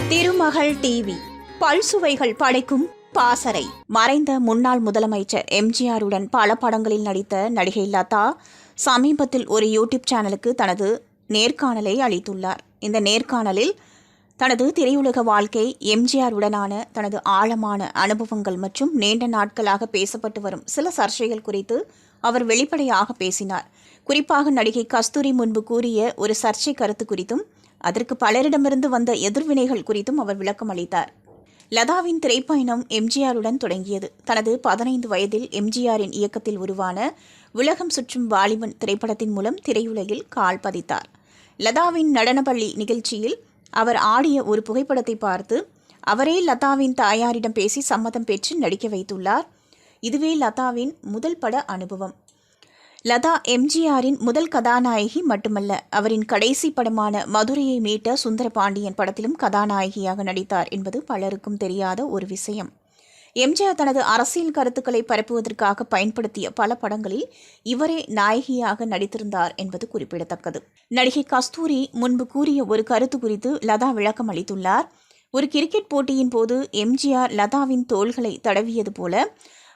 திருமகள் TV பல்சுவைகள் படைக்கும் பாசறை. மறைந்த முன்னாள் முதலமைச்சர் எம்ஜிஆருடன் பல படங்களில் நடித்த நடிகை லதா சமீபத்தில் ஒரு யூடியூப் சேனலுக்கு தனது நேர்காணலை அளித்துள்ளார். இந்த நேர்காணலில் தனது திரையுலக வாழ்க்கை, எம்ஜிஆருடனான தனது ஆழமான அனுபவங்கள் மற்றும் நீண்ட நாட்களாக பேசப்பட்டு வரும் சில சர்ச்சைகள் குறித்து அவர் வெளிப்படையாக பேசினார். குறிப்பாக நடிகை கஸ்தூரி முன்பு கூறிய ஒரு சர்ச்சை கருத்து குறித்தும் அதற்கு பலரிடமிருந்து வந்த எதிர்வினைகள் குறித்தும் அவர் விளக்கம் அளித்தார். லதாவின் திரைப்பயணம் எம்ஜிஆருடன் தொடங்கியது. தனது 15 வயதில் எம்ஜிஆரின் இயக்கத்தில் உருவான உலகம் சுற்றும் வாலிபன் திரைப்படத்தின் மூலம் திரையுலகில் கால் பதித்தார். லதாவின் நடனப்பள்ளி நிகழ்ச்சியில் அவர் ஆடிய ஒரு புகைப்படத்தை பார்த்து அவரே லதாவின் தாயாரிடம் பேசி சம்மதம் பெற்று நடிக்க வைத்துள்ளார். இதுவே லதாவின் முதல் பட அனுபவம். லதா எம்ஜிஆரின் முதல் கதாநாயகி மட்டுமல்ல, அவரின் கடைசி படமான மதுரையை மீட்ட சுந்தர பாண்டியன் படத்திலும் கதாநாயகியாக நடித்தார் என்பது பலருக்கும் தெரியாத ஒரு விஷயம். எம்ஜிஆர் தனது அரசியல் கருத்துக்களை பரப்புவதற்காக பயன்படுத்திய பல படங்களில் இவரே நாயகியாக நடித்திருந்தார் என்பது குறிப்பிடத்தக்கது. நடிகை கஸ்தூரி முன்பு கூறிய ஒரு கருத்து குறித்து லதா விளக்கம் அளித்துள்ளார். ஒரு கிரிக்கெட் போட்டியின் போது எம்ஜிஆர் லதாவின் தோள்களை தடவியது போல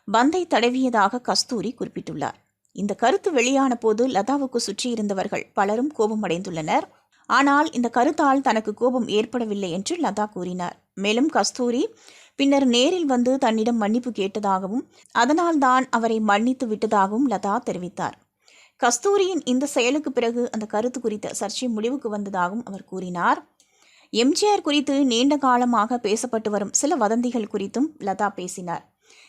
பந்தை தடவியதாக கஸ்தூரி குறிப்பிட்டுள்ளார். இந்த கருத்து வெளியான போது லதாவுக்கு சுற்றியிருந்தவர்கள் பலரும் கோபமடைந்துள்ளனர். ஆனால் இந்த கருத்தால் தனக்கு கோபம் ஏற்படவில்லை என்று லதா கூறினார். மேலும் கஸ்தூரி பின்னர் நேரில் வந்து தன்னிடம் மன்னிப்பு கேட்டதாகவும் அதனால் தான் அவரை மன்னித்து விட்டதாகவும் லதா தெரிவித்தார். கஸ்தூரியின் இந்த செயலுக்கு பிறகு அந்த கருத்து குறித்த சர்ச்சை முடிவுக்கு வந்ததாகவும் அவர் கூறினார். எம்ஜிஆர் குறித்து நீண்ட காலமாக பேசப்பட்டு வரும் சில வதந்திகள் குறித்தும் லதா பேசினார்.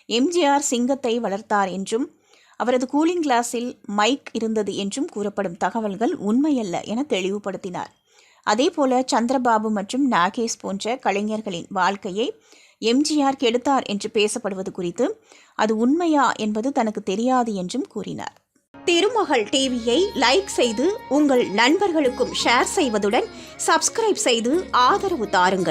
எம்ஜிஆர் சிங்கத்தை வளர்த்தார் என்றும் அவரது கூலிங் கிளாஸில் மைக் இருந்தது என்றும் கூறப்படும் தகவல்கள் உண்மையல்ல என தெளிவுபடுத்தினார். அதேபோல சந்திரபாபு மற்றும் நாகேஷ் போன்ற கலைஞர்களின் வாழ்க்கையை எம்ஜிஆர் கெடுத்தார் என்று பேசப்படுவது குறித்து அது உண்மையா என்பது தனக்கு தெரியாது என்றும் கூறினார். திருமகள் டிவியை லைக் செய்து உங்கள் நண்பர்களுக்கும் ஷேர் செய்வதுடன் சப்ஸ்கிரைப் செய்து ஆதரவு தாருங்கள்.